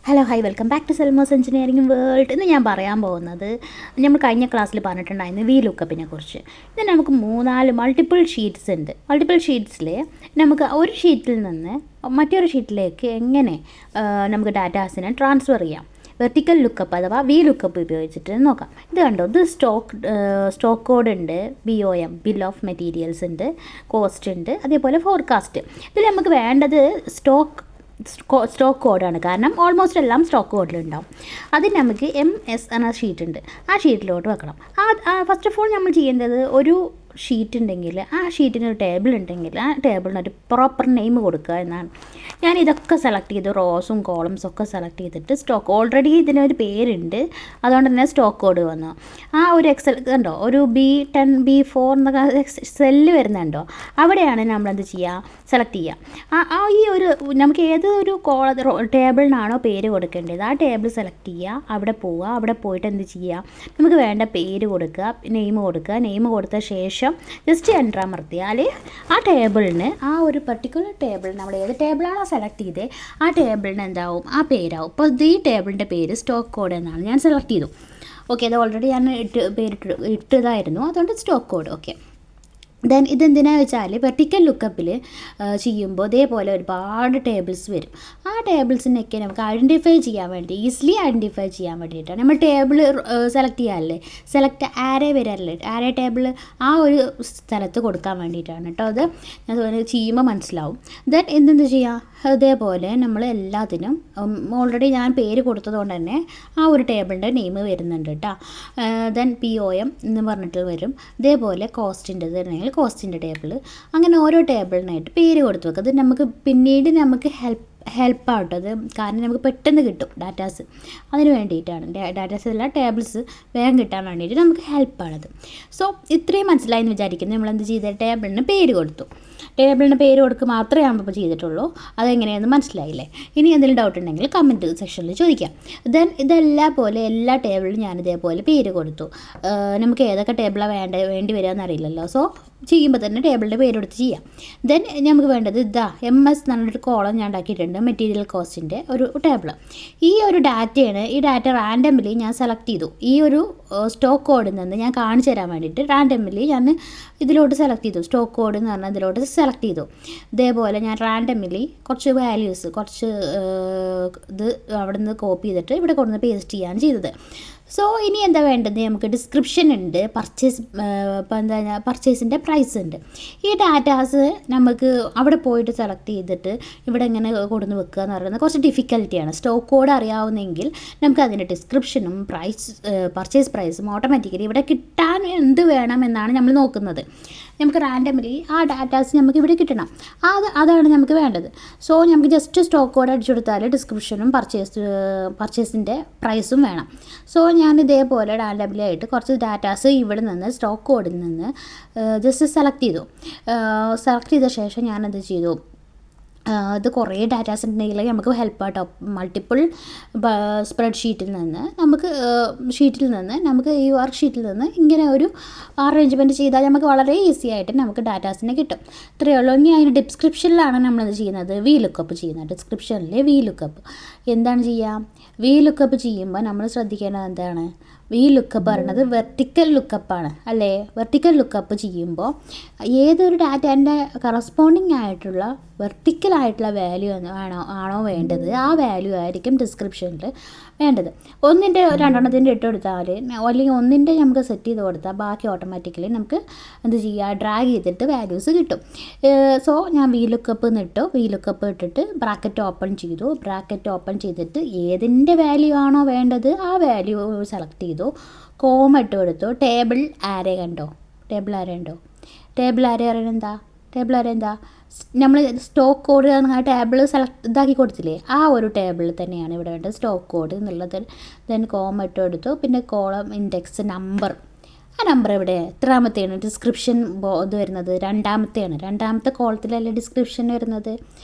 Hello hi welcome back to സെൽമോസ് engineering world. ഇന്ന് ഞാൻ പറയാൻ പോകുന്നത് നമ്മൾ കഴിഞ്ഞ ക്ലാസ്സിൽ പറഞ്ഞിട്ടുണ്ടായിരുന്നു VLOOKUPനെ കുറിച്ച്. ഇത് നമുക്ക് മൾട്ടിപ്പിൾ ഷീറ്റ്സ് ഉണ്ട്. മൾട്ടിപ്പിൾ ഷീറ്റ്സിൽ നമുക്ക് ഒരു ഷീറ്റിൽ നിന്ന് മറ്റൊരു ഷീറ്റിലേക്ക് എങ്ങനെ നമുക്ക് ഡാറ്റാസിനെ ട്രാൻസ്ഫർ ചെയ്യാം. വെർട്ടിക്കൽ ലുക്കപ്പ് അഥവാ VLOOKUP ഉപയോഗിച്ചിട്ട് നോക്കാം. ഇത് കണ്ടോ, ഇത് സ്റ്റോക്ക് കോഡ് ഉണ്ട്, BOM ബിൽ ഓഫ് മെറ്റീരിയൽസ് ഉണ്ട്, കോസ്റ്റ് ഉണ്ട്, അതേപോലെ ഫോർകാസ്റ്റ്. ഇതിൽ നമുക്ക് വേണ്ടത് സ്റ്റോക്ക് കോഡാണ്. കാരണം ഓൾമോസ്റ്റ് എല്ലാം സ്റ്റോക്ക് കോഡിലുണ്ടാവും. അതിന് നമുക്ക് MS എന്ന ഷീറ്റ് ഉണ്ട്, ആ ഷീറ്റിലോട്ട് വെക്കണം. ഫസ്റ്റ് ഓഫ് ഓൾ നമ്മൾ ചെയ്യേണ്ടത്, ഒരു ഷീറ്റ് ഉണ്ടെങ്കിൽ ആ ഷീറ്റിന് ഒരു ടേബിൾ ഉണ്ടെങ്കിൽ ആ ടേബിളിനൊരു പ്രോപ്പർ നെയിം കൊടുക്കുക എന്നാണ്. ഞാൻ ഇതൊക്കെ സെലക്ട് ചെയ്ത് റോസും കോളംസും ഒക്കെ സെലക്ട് ചെയ്തിട്ട് ഓൾറെഡി ഇതിനൊരു പേരുണ്ട്, അതുകൊണ്ട് തന്നെ സ്റ്റോക്ക് കോഡ് വന്നു. ആ ഒരു കണ്ടോ, ഒരു B10 B4 എന്നൊക്കെ സെല്ല് വരുന്നുണ്ടോ, അവിടെയാണ് നമ്മളെന്ത് ചെയ്യുക, സെലക്ട് ചെയ്യുക. ഈ ഒരു നമുക്ക് ഏതൊരു ടേബിളിനാണോ പേര് കൊടുക്കേണ്ടത് ആ ടേബിൾ സെലക്ട് ചെയ്യുക, അവിടെ പോവുക, അവിടെ പോയിട്ട് എന്ത് ചെയ്യുക, നമുക്ക് വേണ്ട പേര് കൊടുക്കുക, നെയിം കൊടുക്കുക. നെയിം കൊടുത്ത ശേഷം ജസ്റ്റ് എൻ്റർ അമർത്തിയാൽ ആ ടേബിളിന്, ആ ഒരു പർട്ടിക്കുലർ ടേബിൾ നമ്മൾ ഏത് ടേബിളാണോ സെലക്ട് ചെയ്തത് ആ ടേബിളിന് എന്താവും, ആ പേരാവും. അപ്പോൾ ഈ ടേബിളിൻ്റെ പേര് സ്റ്റോക്ക് കോഡ് എന്നാണ്. ഞാൻ സെലക്ട് ചെയ്തു. ഓക്കെ, അത് ഓൾറെഡി ഞാൻ ഇട്ടതായിരുന്നു, അതുകൊണ്ട് സ്റ്റോക്ക് കോഡ്. ഓക്കെ, ദെൻ ഇതെന്തിനാണെന്ന് വെച്ചാൽ വെർട്ടിക്കൽ ലുക്കപ്പിൽ ചെയ്യുമ്പോൾ ഇതേപോലെ ഒരുപാട് ടേബിൾസ് വരും. ആ ടേബിൾസിനൊക്കെ നമുക്ക് ഈസിലി ഐഡൻറ്റിഫൈ ചെയ്യാൻ വേണ്ടിയിട്ടാണ് നമ്മൾ ടേബിൾ സെലക്ട് ചെയ്യാറില്ലേ, സെലക്ട് ആരേ വരാറില്ലേ, ആരേ ടേബിൾ ആ ഒരു സ്ഥലത്ത് കൊടുക്കാൻ വേണ്ടിയിട്ടാണ് കേട്ടോ. അത് ചെയ്യുമ്പോൾ മനസ്സിലാവും. ദെൻ എന്തെന്ത് ചെയ്യാം, അതേപോലെ നമ്മൾ എല്ലാത്തിനും ഓൾറെഡി ഞാൻ പേര് കൊടുത്തതുകൊണ്ട് തന്നെ ആ ഒരു ടേബിളിൻ്റെ നെയിം വരുന്നുണ്ട് കേട്ടോ. ദെൻ POM എന്ന് പറഞ്ഞിട്ട് വരും. ഇതേപോലെ കോസ്റ്റിൻ്റെ ആണെങ്കിൽ കോസ്റ്റിൻ്റെ ടേബിൾ, അങ്ങനെ ഓരോ ടേബിളിനായിട്ട് പേര് കൊടുത്ത് വെക്കുക. അത് നമുക്ക് പിന്നീട് നമുക്ക് ഹെൽപ്പാട്ടോ അത്, കാരണം നമുക്ക് പെട്ടെന്ന് കിട്ടും ഡാറ്റാസ്. അതിന് വേണ്ടിയിട്ടാണ് ഡാറ്റാസ് എല്ലാം ടേബിൾസ് വേഗം കിട്ടാൻ വേണ്ടിയിട്ട് നമുക്ക് ഹെൽപ്പാണത്. സോ ഇത്രയും മനസ്സിലായി എന്ന് വിചാരിക്കുന്നത്. നമ്മളെന്ത് ചെയ്ത, ടേബിളിന് പേര് കൊടുത്തു. ടേബിളിന് പേര് കൊടുക്കുക മാത്രമേ നമ്മളിപ്പോൾ ചെയ്തിട്ടുള്ളൂ. അതെങ്ങനെയാണെന്ന് മനസ്സിലായില്ലേ? ഇനി എന്തെങ്കിലും ഡൗട്ട് ഉണ്ടെങ്കിൽ കമൻറ്റ് സെക്ഷനിൽ ചോദിക്കാം. ദെൻ ഇതെല്ലാം പോലെ എല്ലാ ടേബിളിലും ഞാനിതേപോലെ പേര് കൊടുത്തു. നമുക്ക് ഏതൊക്കെ ടേബിളാണ് വേണ്ടി വരിക എന്നറിയില്ലല്ലോ. സോ ചെയ്യുമ്പോൾ തന്നെ ടേബിളിൻ്റെ പേര് കൊടുത്ത് ചെയ്യാം. ദെൻ നമുക്ക് വേണ്ടത് MS എന്നൊരു കോളം ഞാൻ ഉണ്ടാക്കിയിട്ടുണ്ട്, മെറ്റീരിയൽ കോസ്റ്റിൻ്റെ ഒരു ടേബിൾ. ഈ ഒരു ഡാറ്റയാണ്, ഈ ഡാറ്റ റാൻഡംലി ഞാൻ സെലക്ട് ചെയ്തു. ഈ ഒരു സ്റ്റോക്ക് കോഡിൽ നിന്ന് ഞാൻ കാണിച്ചു തരാൻ വേണ്ടിയിട്ട് റാൻഡംലി ഞാൻ ഇതിലോട്ട് സെലക്ട് ചെയ്തു. സ്റ്റോക്ക് കോഡ് എന്ന് പറഞ്ഞാൽ ഇതിലോട്ട് സെലക്ട് ചെയ്തു. ഇതേപോലെ ഞാൻ റാൻഡംലി കുറച്ച് വാല്യൂസ്, കുറച്ച് ഇത് അവിടെ നിന്ന് കോപ്പി ചെയ്തിട്ട് ഇവിടെ കൊണ്ടുവന്ന് പേസ്റ്റ് ചെയ്യാണ് ചെയ്തത്. സോ ഇനി എന്താ വേണ്ടത്, നമുക്ക് ഡിസ്ക്രിപ്ഷൻ ഉണ്ട്, പർച്ചേസിൻ്റെ പ്രൈസ് ഉണ്ട്. ഈ ഡാറ്റാസ് നമുക്ക് അവിടെ പോയിട്ട് സെലക്ട് ചെയ്തിട്ട് ഇവിടെ ഇങ്ങനെ കൊണ്ടുവന്ന് വെക്കുക എന്ന് പറയുന്നത് കുറച്ച് ഡിഫിക്കൽറ്റിയാണ്. സ്റ്റോക്ക് കോഡ് അറിയാവുന്നെങ്കിൽ നമുക്ക് അതിൻ്റെ ഡിസ്ക്രിപ്ഷനും പർച്ചേസ് പ്രൈസും ഓട്ടോമാറ്റിക്കലി ഇവിടെ കിട്ടാൻ എന്ത് വേണം എന്നാണ് നമ്മൾ നോക്കുന്നത്. നമുക്ക് റാൻഡംലി ആ ഡാറ്റാസ് നമുക്ക് ഇവിടെ കിട്ടണം, അതാണ് നമുക്ക് വേണ്ടത്. സോ നമുക്ക് ജസ്റ്റ് സ്റ്റോക്ക് കോഡ് അടിച്ചു കൊടുത്താൽ ഡിസ്ക്രിപ്ഷനും പർച്ചേസിൻ്റെ പ്രൈസും വേണം. സോ ഞാൻ ഇതേപോലെ റാൻഡംലി ആയിട്ട് കുറച്ച് ഡാറ്റാസ് ഇവിടെ നിന്ന് സ്റ്റോക്ക് കോഡിൽ നിന്ന് ജസ്റ്റ് സെലക്ട് ചെയ്ത ശേഷം ഞാനെന്ത് ചെയ്തു, ഇത് കുറേ ഡാറ്റാസ് ഉണ്ടെങ്കിൽ നമുക്ക് ഹെൽപ്പാട്ടോ. മൾട്ടിപ്പിൾ ഷീറ്റിൽ നിന്ന് നമുക്ക് ഈ വർക്ക്ഷീറ്റിൽ നിന്ന് ഇങ്ങനെ ഒരു അറേഞ്ച്മെൻറ്റ് ചെയ്താൽ നമുക്ക് വളരെ ഈസി ആയിട്ട് നമുക്ക് ഡാറ്റാസിനെ കിട്ടും. ഇത്രയേ ഉള്ളൂ. ഇനി അതിൻ്റെ ഡിസ്ക്രിപ്ഷനിലാണ് നമ്മളത് ചെയ്യുന്നത്, VLOOKUP ചെയ്യുന്നത്. ഡിസ്ക്രിപ്ഷനിൽ VLOOKUP എന്താണ് ചെയ്യുക, VLOOKUP ചെയ്യുമ്പോൾ നമ്മൾ ശ്രദ്ധിക്കേണ്ടത് എന്താണ്, VLOOKUP പറയുന്നത് വെർട്ടിക്കൽ ലുക്കപ്പാണ് അല്ലേ. വെർട്ടിക്കൽ ലുക്കപ്പ് ചെയ്യുമ്പോൾ ഏതൊരു ഡാറ്റേൻ്റെ കറസ്പോണ്ടിങ് ആയിട്ടുള്ള വെർട്ടിക്കലായിട്ടുള്ള വാല്യൂ ആണോ വേണ്ടത്, ആ വാല്യൂ ആയിരിക്കും ഡിസ്ക്രിപ്ഷനിൽ വേണ്ടത്. രണ്ടെണ്ണത്തിൻ്റെ ഇട്ട് കൊടുത്താൽ, അല്ലെങ്കിൽ ഒന്നിൻ്റെ നമുക്ക് സെറ്റ് ചെയ്ത് കൊടുത്താൽ ബാക്കി ഓട്ടോമാറ്റിക്കലി നമുക്ക് എന്ത് ചെയ്യുക, ഡ്രാഗ് ചെയ്തിട്ട് വാല്യൂസ് കിട്ടും. സോ ഞാൻ VLOOKUP എന്നിട്ടു. VLOOKUP ഇട്ടിട്ട് ബ്രാക്കറ്റ് ഓപ്പൺ ചെയ്തിട്ട് ഏതിൻ്റെ വാല്യൂ ആണോ വേണ്ടത് ആ വാല്യൂ സെലക്ട് ചെയ്തു, കോമ ഇട്ട് കൊടുത്തു. ടേബിൾ ആരേ എന്താ നമ്മൾ സ്റ്റോക്ക് കോഡ് ടേബിൾ ഇതാക്കി കൊടുത്തില്ലേ, ആ ഒരു ടേബിളിൽ തന്നെയാണ് ഇവിടെ വേണ്ടത് സ്റ്റോക്ക് കോഡ് എന്നുള്ളത്. ദെൻ കോമ ഇട്ട് കൊടുത്തു. പിന്നെ കോളം ഇൻഡെക്സ് നമ്പർ, ആ നമ്പർ എവിടെ, എത്രാമത്തെയാണ് ഡിസ്ക്രിപ്ഷൻ ഇത് വരുന്നത്, രണ്ടാമത്തെ കോളത്തിലല്ലേ ഡിസ്ക്രിപ്ഷൻ വരുന്നത്.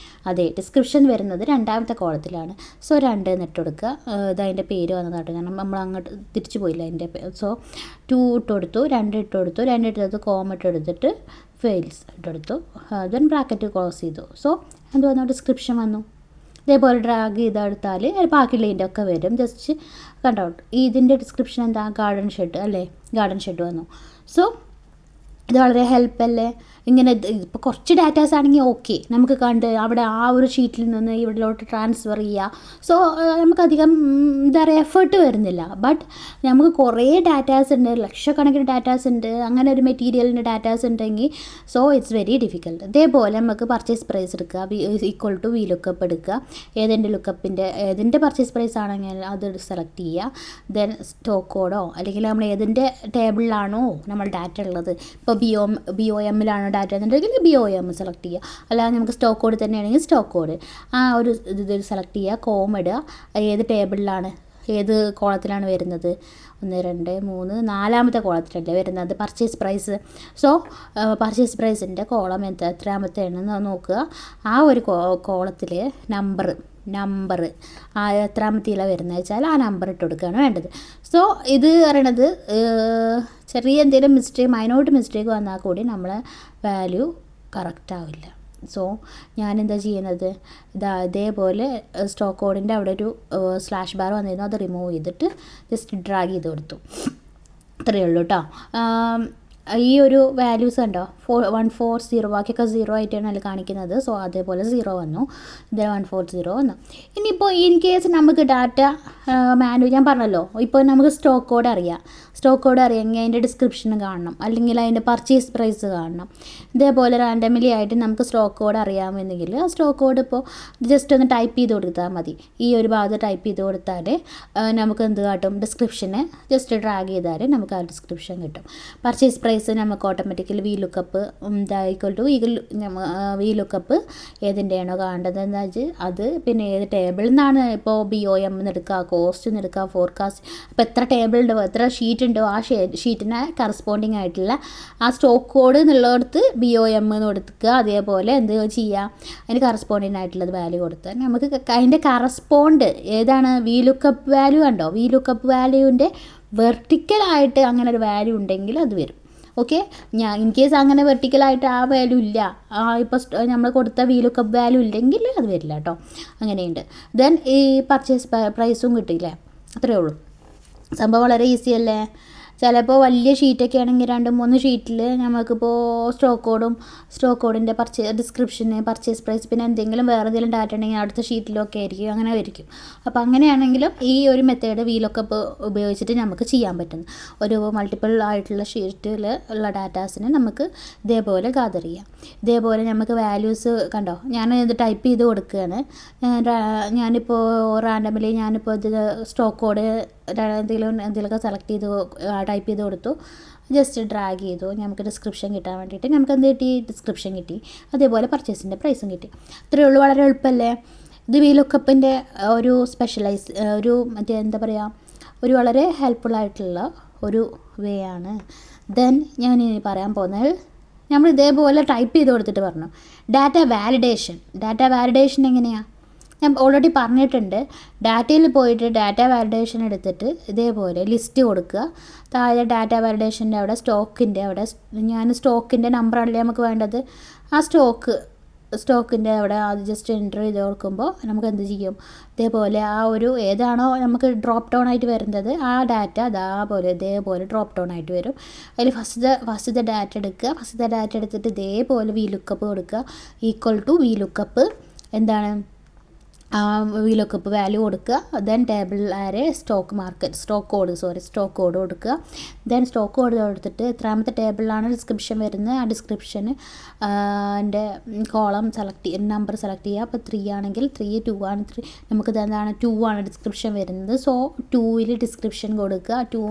അതെ, ഡിസ്ക്രിപ്ഷൻ വരുന്നത് രണ്ടാമത്തെ കോളത്തിലാണ്. സോ 2 എന്നിട്ട് കൊടുക്കുക. ഇതതിൻ്റെ പേര് വന്നതാട്ടോ, കാരണം നമ്മൾ അങ്ങോട്ട് തിരിച്ചു പോയില്ല അതിൻ്റെ. സോ 2 ഇട്ട് കൊടുത്തു, 2 ഇട്ട് കൊടുത്തു, കോമ ഇട്ട് എടുത്തിട്ട് ഫെയിൽസ് ഇട്ടെടുത്തു. ദെൻ ബ്രാക്കറ്റ് ക്ലോസ് ചെയ്തു. സോ എന്ത് വന്നു, ഡിസ്ക്രിപ്ഷൻ വന്നു. ഇതേപോലെ ഡ്രാഗ് ചെയ്തെടുത്താൽ ബാക്കിയുള്ളതിൻ്റെ ഒക്കെ വരും. ജസ്റ്റ് കണ്ടോ, ഇതിൻ്റെ ഡിസ്ക്രിപ്ഷൻ എന്താ, ഗാർഡൻ ഷെഡ് അല്ലേ, ഗാർഡൻ ഷെഡ് വന്നു. സോ ഇത് വളരെ ഹെൽപ്പല്ലേ. ഇങ്ങനെ ഇപ്പോൾ കുറച്ച് ഡാറ്റാസ് ആണെങ്കിൽ ഓക്കെ, നമുക്ക് കണ്ട് അവിടെ ആ ഒരു ഷീറ്റിൽ നിന്ന് ഇവിടെയോട്ട് ട്രാൻസ്ഫർ ചെയ്യുക. സോ നമുക്കധികം എന്താ പറയുക എഫേർട്ട് വരുന്നില്ല. ബട്ട് നമുക്ക് കുറേ ഡാറ്റാസ് ഉണ്ട്, ലക്ഷക്കണക്കിന് ഡാറ്റാസ് ഉണ്ട്, അങ്ങനെ ഒരു മെറ്റീരിയലിൻ്റെ ഡാറ്റാസ് ഉണ്ടെങ്കിൽ സോ ഇറ്റ്സ് വെരി ഡിഫിക്കൽട്ട്. ഇതേപോലെ നമുക്ക് പർച്ചേസ് പ്രൈസ് എടുക്കുക, ഈക്വൽ ടു VLOOKUP എടുക്കുക. ഏതിൻ്റെ പർച്ചേസ് പ്രൈസ് ആണെങ്കിൽ അത് സെലക്ട് ചെയ്യുക. ദെൻ സ്റ്റോക്ക് കോഡോ അല്ലെങ്കിൽ നമ്മൾ ഏതിൻ്റെ ടേബിളിലാണോ നമ്മൾ ഡാറ്റ ഉള്ളത്, ഇപ്പോൾ BOM ഡാറ്റ എന്നുണ്ടെങ്കിൽ BOM സെലക്ട് ചെയ്യുക. അല്ലാതെ നമുക്ക് സ്റ്റോക്ക് കോഡ് തന്നെയാണെങ്കിൽ സ്റ്റോക്ക് കോഡ് ആ ഒരു ഇത് സെലക്ട് ചെയ്യുക. കോം ഇടുക, ഏത് ടേബിളിലാണ് ഏത് കോളത്തിലാണ് വരുന്നത്, 1 2 3 4ാമത്തെ കോളത്തിലല്ലേ വരുന്നത് പർച്ചേസ് പ്രൈസ്. സോ പർച്ചേസ് പ്രൈസിൻ്റെ കോളം എത്രാമത്തെയാണെന്ന് നോക്കുക. ആ ഒരു കോളത്തിൽ നമ്പർ എത്രാമത്തേലാണ് വരുന്നത് വെച്ചാൽ ആ നമ്പർ ഇട്ട് കൊടുക്കുകയാണ് വേണ്ടത്. സോ ഇത് പറയണത് ചെറിയ എന്തെങ്കിലും മൈനോട്ട് മിസ്റ്റേക്ക് വന്നാൽ കൂടി നമ്മളെ വാല്യൂ കറക്റ്റ് ആവില്ല. സോ ഞാനെന്താ ചെയ്യുന്നത്, ഇതേപോലെ സ്റ്റോക്ക് കോഡിൻ്റെ അവിടെ ഒരു സ്ലാഷ് ബാർ വന്നിരുന്നു, അത് റിമൂവ് ചെയ്തിട്ട് ജസ്റ്റ് ഡ്രാഗ് ചെയ്ത് കൊടുത്തു. അത്രയേ ഉള്ളൂ കേട്ടോ. ഈ ഒരു വാല്യൂസ് കണ്ടോ, 140 ബാക്കിയൊക്കെ 0 ആയിട്ടാണ് അതിൽ കാണിക്കുന്നത്. സോ അതേപോലെ 0 വന്നു, ഇത് 140 വന്നു. ഇനിയിപ്പോൾ ഇൻ കേസ് നമുക്ക് ഡാറ്റ ഞാൻ പറഞ്ഞല്ലോ, ഇപ്പോൾ നമുക്ക് സ്റ്റോക്ക് കോഡ് അറിയാമെങ്കിൽ അതിൻ്റെ ഡിസ്ക്രിപ്ഷൻ കാണണം, അല്ലെങ്കിൽ അതിൻ്റെ പർച്ചേസ് പ്രൈസ് കാണണം. ഇതേപോലെ റാൻഡമിലി ആയിട്ട് നമുക്ക് സ്റ്റോക്ക് കോഡ് അറിയാമെന്നെങ്കിൽ ആ സ്റ്റോക്ക് കോഡ് ഇപ്പോൾ ജസ്റ്റ് ഒന്ന് ടൈപ്പ് ചെയ്ത് കൊടുത്താൽ മതി. ഈ ഒരു ഭാഗത്ത് ടൈപ്പ് ചെയ്ത് കൊടുത്താൽ നമുക്ക് എന്ത് കാട്ടും, ഡിസ്ക്രിപ്ഷന് ജസ്റ്റ് ഡ്രാഗ് ചെയ്താൽ നമുക്ക് ആ ഡിസ്ക്രിപ്ഷൻ കിട്ടും. പർച്ചേസ് പ്രൈസ് നമുക്ക് ഓട്ടോമാറ്റിക്കലി VLOOKUP VLOOKUP ഏതിൻ്റെയാണോ കാണേണ്ടത് എന്താ വെച്ചാൽ അത്, പിന്നെ ഏത് ടേബിളിൽ നിന്നാണ്, ഇപ്പോൾ BOM എടുക്കുക, കോസ്റ്റ് എടുക്കുക, ഫോർകാസ്റ്റ്, അപ്പോൾ എത്ര ടേബിൾ ഉണ്ടോ, എത്ര ഷീറ്റ് ഉണ്ടോ ആ ഷീറ്റിന് കറസ്പോണ്ടിങ് ആയിട്ടുള്ള ആ സ്റ്റോക്ക് കോഡ് എന്നുള്ളിടത്ത് BOM എന്ന് കൊടുക്കുക. അതേപോലെ എന്ത് ചെയ്യുക, അതിന് കറസ്പോണ്ടിങ് ആയിട്ടുള്ളത് വാല്യൂ കൊടുത്താൽ നമുക്ക് അതിൻ്റെ കറസ്പോണ്ട് ഏതാണ് VLOOKUP വാല്യൂ കണ്ടോ, VLOOKUP വാല്യൂവിൻ്റെ വെർട്ടിക്കലായിട്ട് അങ്ങനെ ഒരു വാല്യൂ ഉണ്ടെങ്കിൽ അത് വരും. ഓക്കെ, ഇൻ കേസ് അങ്ങനെ വെർട്ടിക്കലായിട്ട് ആ വാല്യൂ ഇല്ല, ഇപ്പോൾ നമ്മൾ കൊടുത്ത VLOOKUP വാല്യൂ ഇല്ലെങ്കിൽ അത് വരില്ല കേട്ടോ. അങ്ങനെയുണ്ട്. ദെൻ ഈ പർച്ചേസ് പ്രൈസും കിട്ടിയില്ലേ, അത്രയേ ഉള്ളൂ. സംഭവം വളരെ ഈസി അല്ലേ. ചിലപ്പോൾ വലിയ ഷീറ്റൊക്കെ ആണെങ്കിൽ 2-3 ഷീറ്റിൽ നമുക്കിപ്പോൾ സ്റ്റോക്ക് കോഡിൻ്റെ ഡിസ്ക്രിപ്ഷന്, പർച്ചേസ് പ്രൈസ്, പിന്നെ എന്തെങ്കിലും വേറെ എന്തെങ്കിലും ഡാറ്റ ഉണ്ടെങ്കിൽ അടുത്ത ഷീറ്റിലൊക്കെ ആയിരിക്കും, അങ്ങനെ ആയിരിക്കും. അപ്പോൾ അങ്ങനെയാണെങ്കിലും ഈ ഒരു മെത്തേഡ് VLOOKUP ഉപയോഗിച്ചിട്ട് നമുക്ക് ചെയ്യാൻ പറ്റുന്നു. ഒരു മൾട്ടിപ്പിൾ ആയിട്ടുള്ള ഷീറ്റിൽ ഉള്ള ഡാറ്റാസിനെ നമുക്ക് ഇതേപോലെ ഗാദർ ചെയ്യാം. ഇതേപോലെ നമുക്ക് വാല്യൂസ് കണ്ടോ, ഞാൻ ഇത് ടൈപ്പ് ചെയ്ത് കൊടുക്കുകയാണ്. ഞാനിപ്പോൾ റാൻഡമിലി ഇത് സ്റ്റോക്ക് കോഡ് എന്തെങ്കിലുമൊക്കെ സെലക്ട് ചെയ്ത് ടൈപ്പ് ചെയ്ത് കൊടുത്തു, ജസ്റ്റ് ഡ്രാഗ് ചെയ്തു. നമുക്ക് ഡിസ്ക്രിപ്ഷൻ കിട്ടാൻ വേണ്ടിയിട്ട് നമുക്ക് എന്ത് കിട്ടി, ഡിസ്ക്രിപ്ഷൻ കിട്ടി. അതേപോലെ പർച്ചേസിൻ്റെ പ്രൈസും കിട്ടി. ഇത്രയേ ഉള്ളൂ, വളരെ എളുപ്പമല്ലേ. ഇത് VLOOKUPൻ്റെ ഒരു മറ്റേ എന്താ പറയുക, ഒരു വളരെ ഹെൽപ്ഫുള്ളായിട്ടുള്ള ഒരു വേ ആണ്. ദെൻ ഞാൻ ഇനി പറയാൻ പോകുന്നത്, നമ്മൾ ഇതേപോലെ ടൈപ്പ് ചെയ്ത് കൊടുത്തിട്ട് പറഞ്ഞു ഡാറ്റ വാലിഡേഷൻ എങ്ങനെയാണ് ഞാൻ ഓൾറെഡി പറഞ്ഞിട്ടുണ്ട്. ഡാറ്റയിൽ പോയിട്ട് ഡാറ്റ വാലിഡേഷൻ എടുത്തിട്ട് ഇതേപോലെ ലിസ്റ്റ് കൊടുക്കുക. താഴെ ഡാറ്റ വാലിഡേഷൻ്റെ അവിടെ സ്റ്റോക്കിൻ്റെ നമ്പറാണല്ലേ നമുക്ക് വേണ്ടത്. ആ സ്റ്റോക്കിൻ്റെ അവിടെ അത് ജസ്റ്റ് എൻ്റർ ചെയ്ത് കൊടുക്കുമ്പോൾ നമുക്ക് എന്ത് ചെയ്യും, ഇതേപോലെ ആ ഒരു ഏതാണോ നമുക്ക് ഡ്രോപ്പ് ഡൗൺ ആയിട്ട് വരുന്നത് ആ ഡാറ്റ ഇതേപോലെ ഡ്രോപ്പ് ഡൗൺ ആയിട്ട് വരും. അതിൽ ഫസ്റ്റത്തെ ഡാറ്റ എടുക്കുക. ഫസ്റ്റത്തെ ഡാറ്റ എടുത്തിട്ട് ഇതേപോലെ VLOOKUP കൊടുക്കുക. ഈക്വൽ ടു VLOOKUP എന്താണ് VLOOKUP വാല്യൂ കൊടുക്കുക. ദെൻ ടേബിൾ ആരെ സ്റ്റോക്ക് കോഡ് കൊടുക്കുക. ദെൻ സ്റ്റോക്ക് കോഡ് കൊടുത്തിട്ട് എത്രാമത്തെ ടേബിളിലാണ് ഡിസ്ക്രിപ്ഷൻ വരുന്നത് ആ ഡിസ്ക്രിപ്ഷന് എൻ്റെ കോളം നമ്പർ സെലക്ട് ചെയ്യുക. അപ്പോൾ 3 ആണെങ്കിൽ 3, 2 ആണ് 3, നമുക്കിത് എന്താണ് 2 ആണ് ഡിസ്ക്രിപ്ഷൻ വരുന്നത്. സോ 2ൽ ഡിസ്ക്രിപ്ഷൻ കൊടുക്കുക. 2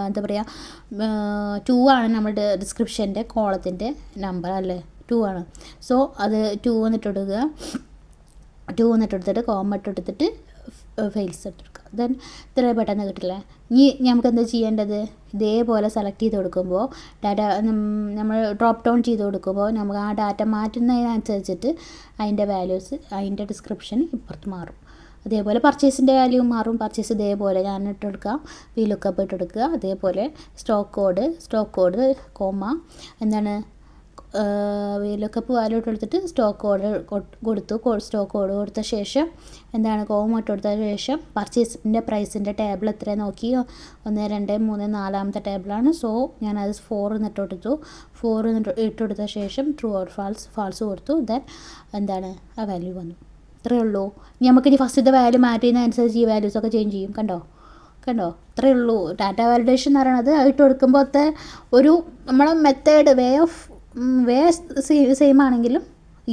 എന്താ പറയുക 2 ആണ് നമ്മുടെ ഡിസ്ക്രിപ്ഷൻ്റെ കോളത്തിൻ്റെ നമ്പർ അല്ലേ, 2 ആണ്. സോ അത് 2 എന്നിട്ടെടുക്കുക. 2 എന്നിട്ടെടുത്തിട്ട് കോമ ഇട്ടെടുത്തിട്ട് ഫെയിൽസ് ഇട്ടെടുക്കുക. ദെൻ ഇത്ര പെട്ടെന്ന് കിട്ടില്ല. ഇനി നമുക്ക് എന്താ ചെയ്യേണ്ടത്, ഇതേപോലെ സെലക്ട് ചെയ്ത് കൊടുക്കുമ്പോൾ ഡാറ്റ നമ്മൾ ഡ്രോപ്പ് ഡൗൺ ചെയ്ത് കൊടുക്കുമ്പോൾ നമുക്ക് ആ ഡാറ്റ മാറ്റുന്നതിനനുസരിച്ചിട്ട് അതിൻ്റെ വാല്യൂസ് അതിൻ്റെ ഡിസ്ക്രിപ്ഷൻ ഇപ്പുറത്ത് മാറും. അതേപോലെ പർച്ചേസിൻ്റെ വാല്യൂ മാറും. പർച്ചേസ് ഇതേപോലെ ഞാൻ ഇട്ടെടുക്കാം, VLOOKUP ഇട്ടെടുക്കുക. അതേപോലെ സ്റ്റോക്ക് കോഡ് കോമ എന്താണ് VLOOKUP വാല്യൂ ഇട്ട് കൊടുത്തിട്ട് സ്റ്റോക്ക് ഓർഡർ കൊടുത്തു. സ്റ്റോക്ക് ഓർഡർ കൊടുത്ത ശേഷം എന്താണ് കോമ ഇട്ട് കൊടുത്ത ശേഷം പർച്ചേസിൻ്റെ പ്രൈസിൻ്റെ ടേബിൾ എത്രയാണ് നോക്കി. 1 2 3 4ാമത്തെ ടേബിളാണ്. സോ ഞാനത് 4 എന്നിട്ട് കൊടുത്തു. 4 ഇട്ട് കൊടുത്ത ശേഷം ട്രൂ ഓർ ഫാൾസ് കൊടുത്തു. ദെൻ എന്താണ് ആ വാല്യൂ വന്നു. ഇത്രയേ ഉള്ളൂ. നമുക്കിനി ഫസ്റ്റത്തെ വാല്യൂ മാറ്റി ചെയ്യുന്നതനുസരിച്ച് ഈ വാല്യൂസൊക്കെ ചേഞ്ച് ചെയ്യും. കണ്ടോ ഇത്രയേ ഉള്ളൂ. ഡാറ്റ വാലിഡേഷൻ എന്ന് പറയുന്നത് ഇട്ട് കൊടുക്കുമ്പോഴത്തെ ഒരു നമ്മളെ മെത്തേഡ് വേ സെയിം ആണെങ്കിലും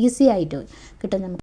ഈസി ആയിട്ട് കിട്ടും നമുക്ക്.